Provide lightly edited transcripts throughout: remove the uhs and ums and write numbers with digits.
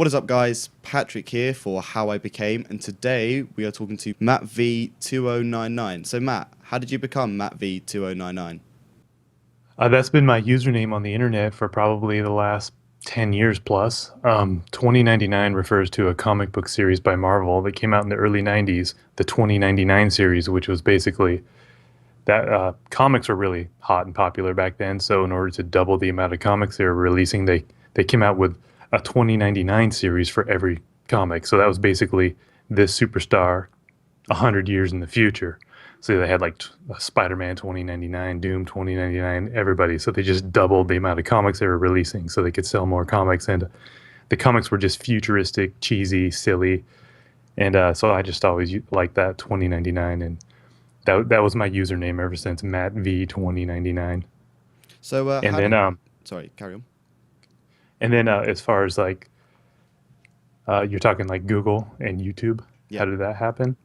What is up, guys? Patrick here for How I Became, and today we are talking to Mattv2099. So Matt, how did you become Mattv2099? That's been my username on the internet for probably the last 10 years plus. 2099 refers to a comic book series by Marvel that came out in the early 90s, the 2099 series, which was basically that comics were really hot and popular back then. So in order to double the amount of comics they were releasing, they came out with a 2099 series for every comic. So that was basically this superstar 100 years in the future. So they had like Spider-Man 2099, Doom 2099, everybody. So they just doubled the amount of comics they were releasing so they could sell more comics. And the comics were just futuristic, cheesy, silly. And so I just always liked that 2099. And that was my username ever since, Mattv2099. So And how then did... Sorry, carry on. as far as like you're talking like Google and YouTube, Yeah. how did that happen?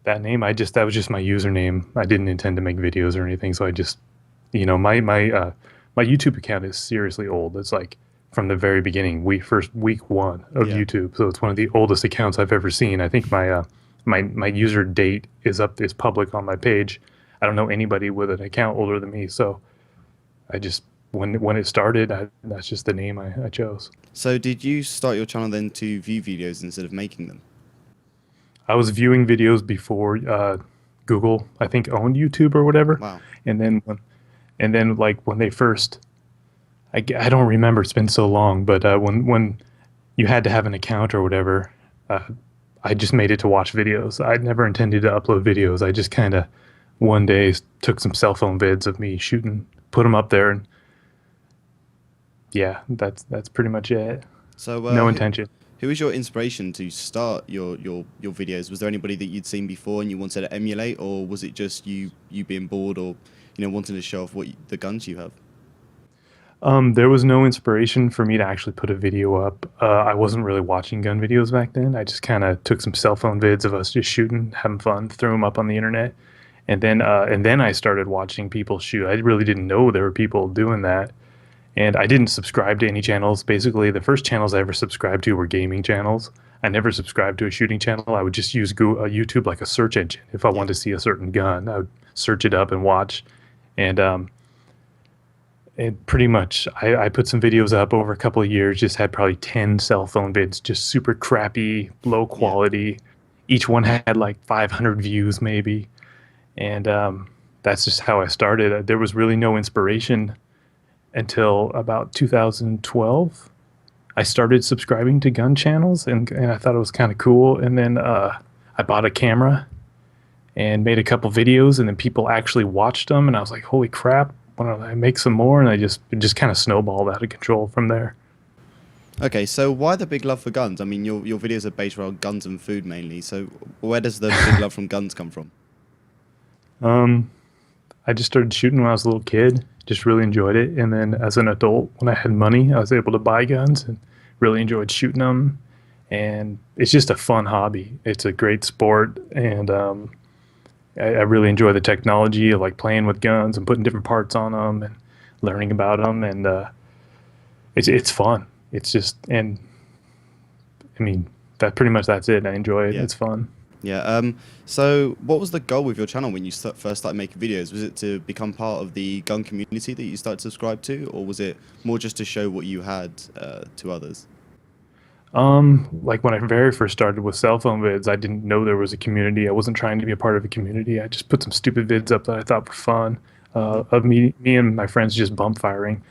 That name, that was just my username. I didn't intend to make videos or anything, so I just, my YouTube account is seriously old. It's like from the very beginning, first week one of Yeah. YouTube. So it's one of the oldest accounts I've ever seen. I think my user date is public on my page. I don't know anybody with an account older than me, so I just when it started, that's just the name I chose. So did you start your channel then to view videos instead of making them? I was viewing videos before Google, I think, owned YouTube or whatever, Wow. and then like when they first, I don't remember. It's been so long, but when you had to have an account or whatever, I just made it to watch videos. I never intended to upload videos. I just kind of one day took some cell phone vids of me shooting, put them up there, and yeah, that's pretty much it. So No intention. who was your inspiration to start your videos? Was there anybody that you'd seen before and you wanted to emulate, or was it just you being bored, or wanting to show off the guns you have? There was no inspiration for me to actually put a video up. I wasn't really watching gun videos back then. I just kind of took some cell phone vids of us just shooting, having fun, threw them up on the internet, and then I started watching people shoot. I really didn't know there were people doing that, and I didn't subscribe to any channels. Basically, the first channels I ever subscribed to were gaming channels. I never subscribed to a shooting channel. I would just use YouTube like a search engine. If I wanted to see a certain gun, I would search it up and watch, and pretty much, I put some videos up over a couple of years, just had probably 10 cell phone vids, just super crappy, low Yeah. quality. Each one had like 500 views maybe. And that's just how I started. There was really no inspiration until about 2012. I started subscribing to gun channels, and I thought it was kind of cool. And then I bought a camera and made a couple videos, and then people actually watched them. And I was like, holy crap. Why don't I make some more? And it just kind of snowballed out of control from there. Okay, so why the big love for guns? I mean, your videos are based around guns and food mainly. So where does the big love from guns come from? I just started shooting when I was a little kid, just really enjoyed it. And then as an adult, when I had money, I was able to buy guns and really enjoyed shooting them. And it's just a fun hobby. It's a great sport, and I really enjoy the technology of like playing with guns and putting different parts on them and learning about them. And it's fun. It's just, and I mean, that's it. I enjoy it. Yeah. It's fun. Yeah. So what was the goal with your channel when you first started making videos? Was it to become part of the gun community that you started to subscribe to, or was it more just to show what you had to others? Like when I very first started with cell phone vids, I didn't know there was a community. I wasn't trying to be a part of a community. I just put some stupid vids up that I thought were fun, of me and my friends just bump firing.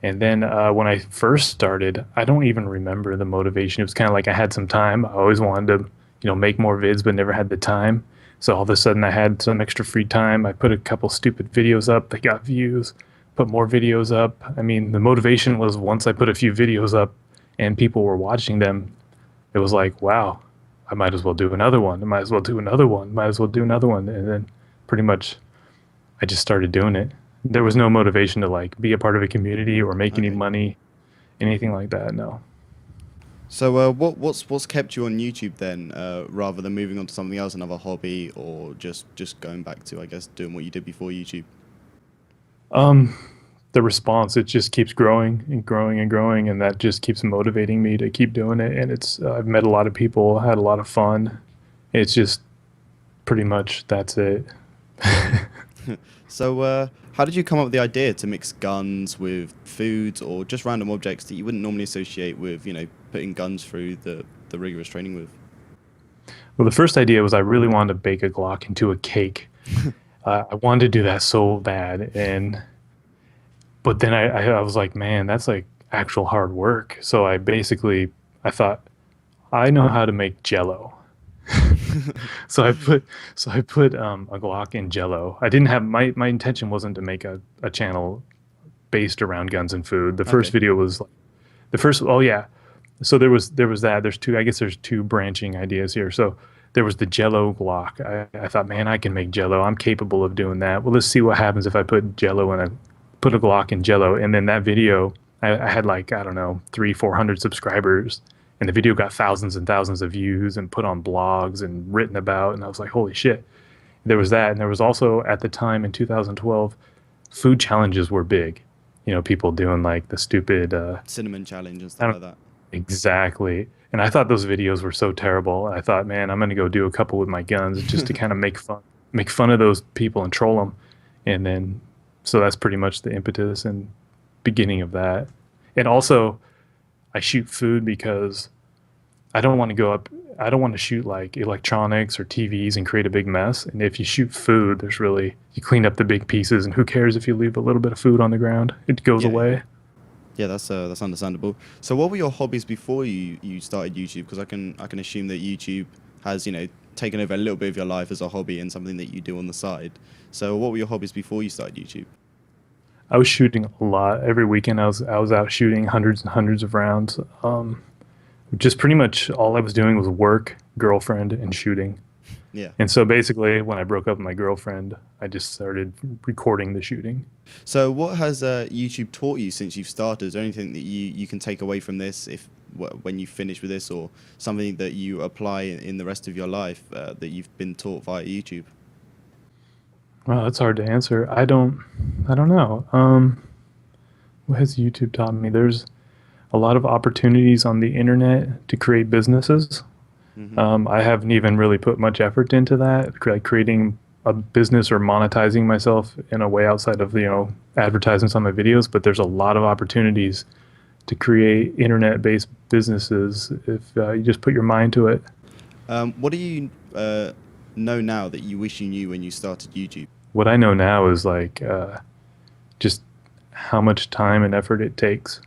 And then when I first started, I don't even remember the motivation. It was kind of like I had some time. I always wanted to, make more vids, but never had the time. So all of a sudden I had some extra free time. I put a couple stupid videos up. They got views, put more videos up. I mean, the motivation was once I put a few videos up and people were watching them, it was like, wow, I might as well do another one. I might as well do another one. Might as well do another one. And then pretty much I just started doing it. There was no motivation to like be a part of a community or make any Okay. money, anything like that. No. So what's kept you on YouTube then, rather than moving on to something else, another hobby, or just going back to, I guess, doing what you did before YouTube? Um, the response, it just keeps growing and growing and growing, and that just keeps motivating me to keep doing it. And it's I've met a lot of people, had a lot of fun. It's just pretty much that's it. So, how did you come up with the idea to mix guns with foods or just random objects that you wouldn't normally associate with, putting guns through the rigorous training with? Well, the first idea was I really wanted to bake a Glock into a cake. I wanted to do that so bad, but then I was like, man, that's like actual hard work. So I thought I know how to make Jello. So I put a Glock in Jello. I didn't have my intention wasn't to make a channel based around guns and food. The first Okay. video was like the first. Oh yeah. So there was that. There's two. I guess there's two branching ideas here. So there was the Jello Glock. I thought, man, I can make Jello. I'm capable of doing that. Well, let's see what happens if I put a Glock in Jello. And then that video, I had like I don't know 300-400 subscribers, and the video got thousands and thousands of views and put on blogs and written about. And I was like, holy shit. There was that, and there was also at the time in 2012, food challenges were big. People doing like the stupid Cinnamon challenge and I stuff don't like that. exactly. And I thought those videos were so terrible. I thought, man, I'm gonna go do a couple with my guns just to kind of make fun of those people and troll them. And then, so that's pretty much the impetus and beginning of that. And also, I shoot food because I don't want to go up. I don't want to shoot like electronics or TVs and create a big mess. And if you shoot food, you clean up the big pieces, and who cares if you leave a little bit of food on the ground? It goes Yeah, away. yeah, that's understandable. So, what were your hobbies before you started YouTube? Because I can assume that YouTube has taken over a little bit of your life as a hobby and something that you do on the side. So, what were your hobbies before you started YouTube? I was shooting a lot. Every weekend I was out shooting hundreds and hundreds of rounds. Just pretty much all I was doing was work, girlfriend, and shooting. Yeah. And so basically, when I broke up with my girlfriend, I just started recording the shooting. So, what has YouTube taught you since you've started? Is there anything that you can take away from this when you finish with this, or something that you apply in the rest of your life that you've been taught via YouTube? Well, that's hard to answer. I don't know. What has YouTube taught me? There's a lot of opportunities on the internet to create businesses. Hmm. I haven't even really put much effort into that, like creating a business or monetizing myself in a way outside of advertisements on my videos. But there's a lot of opportunities to create internet-based businesses if you just put your mind to it. What do you know now that you wish you knew when you started YouTube? What I know now is like just how much time and effort it takes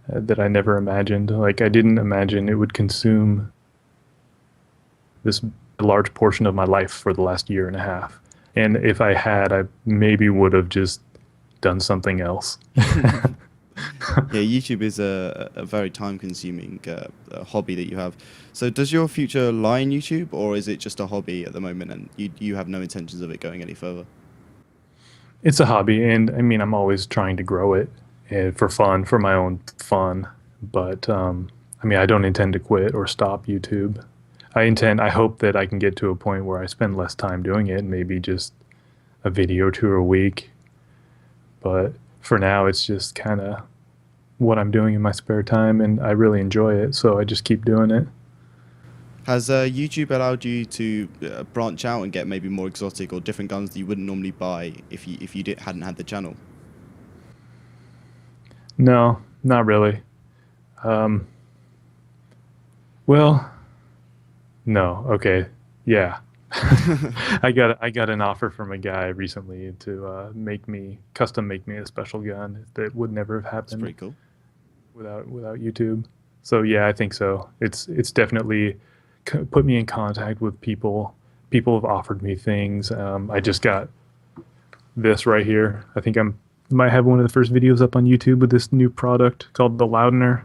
that I never imagined. Like I didn't imagine it would consume this large portion of my life for the last year and a half. And if I had, I maybe would have just done something else. Yeah, YouTube is a very time-consuming hobby that you have. So does your future lie in YouTube, or is it just a hobby at the moment and you have no intentions of it going any further? It's a hobby, and I mean, I'm always trying to grow it for fun, for my own fun. But I mean, I don't intend to quit or stop YouTube. I hope that I can get to a point where I spend less time doing it, maybe just a video or two a week. But for now, it's just kind of what I'm doing in my spare time, and I really enjoy it, so I just keep doing it. Has YouTube allowed you to branch out and get maybe more exotic or different guns that you wouldn't normally buy if you hadn't had the channel? No, not really. Um, well, no. Okay. Yeah. I got an offer from a guy recently to custom make me a special gun that would never have That's pretty happened cool. without YouTube. So yeah, I think so. It's definitely put me in contact with people. People have offered me things. I just got this right here. I think might have one of the first videos up on YouTube with this new product called the Loudener.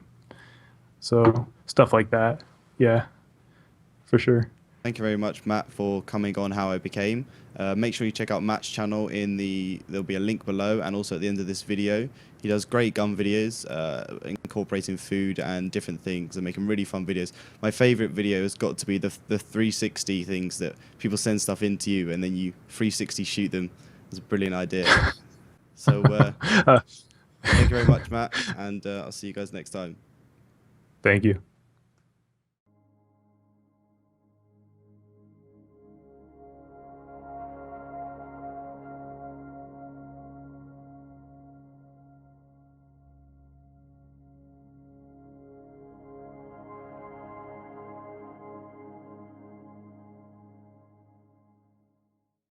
So stuff like that. Yeah, for sure. Thank you very much, Matt, for coming on How I Became. Make sure you check out Matt's channel there'll be a link below and also at the end of this video. He does great gun videos, incorporating food and different things and making really fun videos. My favorite video has got to be the 360 things that people send stuff into you and then you 360 shoot them. It's a brilliant idea. So Thank you very much, Matt, and I'll see you guys next time. Thank you.